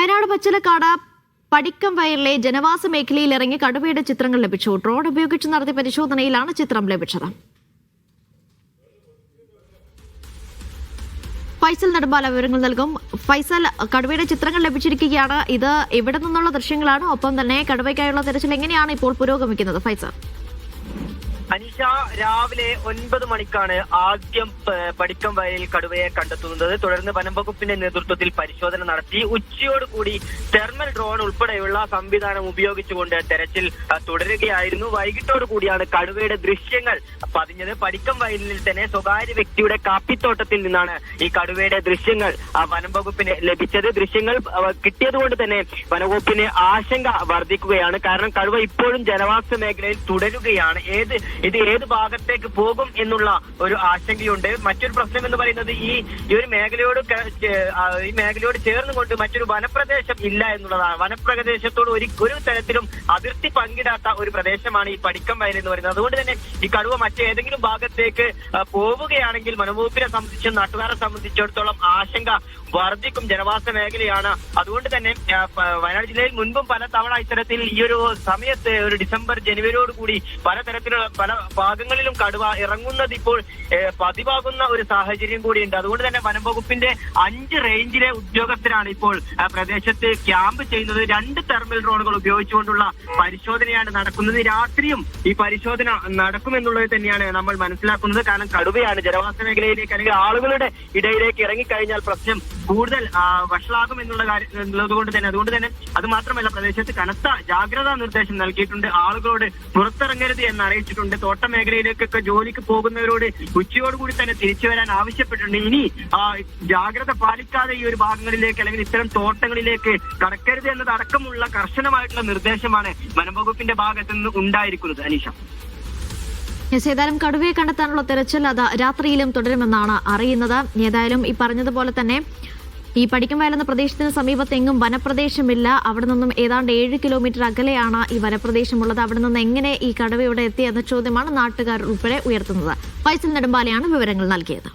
വയനാട് പച്ചിലക്കാട് പടിക്കം വയലിലെ ജനവാസ മേഖലയിൽ ഇറങ്ങി കടുവയുടെ ചിത്രങ്ങൾ ലഭിച്ചു. ഡ്രോൺ ഉപയോഗിച്ച് നടത്തിയ പരിശോധനയിലാണ് ചിത്രം ലഭിച്ചത്. ഫൈസൽ നെടുമ്പാല വിവരങ്ങൾ നൽകും. ഫൈസൽ, കടുവയുടെ ചിത്രങ്ങൾ ലഭിച്ചിരിക്കുകയാണ്. ഇത് എവിടെ നിന്നുള്ള ദൃശ്യങ്ങളാണ്? ഒപ്പം തന്നെ കടുവയ്ക്കായുള്ള തെരച്ചിൽ എങ്ങനെയാണ് ഇപ്പോൾ പുരോഗമിക്കുന്നത്? ഫൈസൽ, അനീഷ, രാവിലെ 9 മണിക്കാണ് ആദ്യം പടിക്കം വയലിൽ കടുവയെ കണ്ടെത്തുന്നത്. തുടർന്ന് വനംവകുപ്പിന്റെ നേതൃത്വത്തിൽ പരിശോധന നടത്തി ഉച്ചയോടുകൂടി തെർമൽ ഡ്രോൺ ഉൾപ്പെടെയുള്ള സംവിധാനം ഉപയോഗിച്ചുകൊണ്ട് തെരച്ചിൽ തുടരുകയായിരുന്നു. വൈകിട്ടോടുകൂടിയാണ് കടുവയുടെ ദൃശ്യങ്ങൾ പതിഞ്ഞത്. പടിക്കം വയലിൽ തന്നെ സ്വകാര്യ വ്യക്തിയുടെ കാപ്പിത്തോട്ടത്തിൽ നിന്നാണ് ഈ കടുവയുടെ ദൃശ്യങ്ങൾ വനംവകുപ്പിന് ലഭിച്ചത്. ദൃശ്യങ്ങൾ കിട്ടിയതുകൊണ്ട് തന്നെ വനംവകുപ്പിന് ആശങ്ക വർദ്ധിക്കുകയാണ്. കാരണം കടുവ ഇപ്പോഴും ജനവാസ മേഖലയിൽ തുടരുകയാണ്. ഇത് ഏത് ഭാഗത്തേക്ക് പോകും എന്നുള്ള ഒരു ആശങ്കയുണ്ട്. മറ്റൊരു പ്രശ്നം എന്ന് പറയുന്നത് ഈ ഒരു മേഖലയോട് ചേർന്നുകൊണ്ട് മറ്റൊരു വനപ്രദേശം ഇല്ല എന്നുള്ളതാണ്. വനപ്രദേശത്തോട് ഒരു തരത്തിലും അതിർത്തി പങ്കിടാത്ത ഒരു പ്രദേശമാണ് ഈ പടിക്കം വയൽ എന്ന് പറയുന്നത്. അതുകൊണ്ട് തന്നെ ഈ കടുവ മറ്റേതെങ്കിലും ഭാഗത്തേക്ക് പോവുകയാണെങ്കിൽ വനംവകുപ്പിനെ സംബന്ധിച്ചും നാട്ടുകാരെ സംബന്ധിച്ചിടത്തോളം ആശങ്ക വർദ്ധിക്കും. ജനവാസ മേഖലയാണ്. അതുകൊണ്ട് തന്നെ വയനാട് ജില്ലയിൽ മുൻപും പല തവണ ഇത്തരത്തിൽ ഈ ഒരു സമയത്ത് ഒരു ഡിസംബർ ജനുവരിയോടുകൂടി പലതരത്തിലുള്ള പല ഭാഗങ്ങളിലും കടുവ ഇറങ്ങുന്നത് ഇപ്പോൾ പതിവാകുന്ന ഒരു സാഹചര്യം കൂടിയുണ്ട്. അതുകൊണ്ട് തന്നെ വനംവകുപ്പിന്റെ 5 റേഞ്ചിലെ ഉദ്യോഗസ്ഥരാണ് ഇപ്പോൾ പ്രദേശത്ത് ക്യാമ്പ് ചെയ്യുന്നത്. 2 തെർമൽ ഡ്രോണുകൾ ഉപയോഗിച്ചുകൊണ്ടുള്ള പരിശോധനയാണ് നടക്കുന്നത്. രാത്രിയും ഈ പരിശോധന നടക്കുമെന്നുള്ളത് തന്നെയാണ് നമ്മൾ മനസ്സിലാക്കുന്നത്. കാരണം കടുവയാണ് ജനവാസ മേഖലയിലേക്ക് അല്ലെങ്കിൽ ആളുകളുടെ ഇടയിലേക്ക് ഇറങ്ങിക്കഴിഞ്ഞാൽ പ്രശ്നം കൂടുതൽ വഷളാകും എന്നുള്ളത് തന്നെ അതുകൊണ്ട് തന്നെ അത് മാത്രമല്ല പ്രദേശത്ത് കനത്ത ജാഗ്രതാ നിർദ്ദേശം നൽകിയിട്ടുണ്ട്. ആളുകളോട് പുറത്തിറങ്ങരുത് എന്ന് അറിയിച്ചിട്ടുണ്ട്. തോട്ട മേഖലയിലേക്കൊക്കെ ജോലിക്ക് പോകുന്നവരോട് ഉച്ചയോടുകൂടി തന്നെ തിരിച്ചു വരാൻ ആവശ്യപ്പെട്ടിട്ടുണ്ട്. ഇനി ജാഗ്രത പാലിക്കാതെ ഈ ഒരു ഭാഗങ്ങളിലേക്ക് അല്ലെങ്കിൽ ഇത്തരം തോട്ടങ്ങളിലേക്ക് കടക്കരുത് എന്നതടക്കമുള്ള കർശനമായിട്ടുള്ള നിർദ്ദേശമാണ് വനംവകുപ്പിന്റെ ഭാഗത്തു നിന്ന് ഉണ്ടായിരിക്കുന്നത്. അനീഷ, ഏതായാലും കടുവയെ കണ്ടെത്താനുള്ള തെരച്ചിൽ അത് രാത്രിയിലും തുടരുമെന്നാണ് അറിയുന്നത്. ഏതായാലും ഈ പറഞ്ഞതുപോലെ തന്നെ ഈ പടിക്കം വയൽ എന്ന പ്രദേശത്തിന് സമീപത്തെങ്ങും വനപ്രദേശമില്ല. അവിടെ നിന്നും ഏതാണ്ട് 7 കിലോമീറ്റർ അകലെയാണ് ഈ വനപ്രദേശമുള്ളത്. അവിടെ നിന്ന് എങ്ങനെ ഈ കടുവ ഇവിടെ എത്തി എന്ന ചോദ്യമാണ് നാട്ടുകാർ ഉൾപ്പെടെ ഉയർത്തുന്നത്. ഫൈസൽ നെടുമ്പാലയാണ് വിവരങ്ങൾ നൽകിയത്.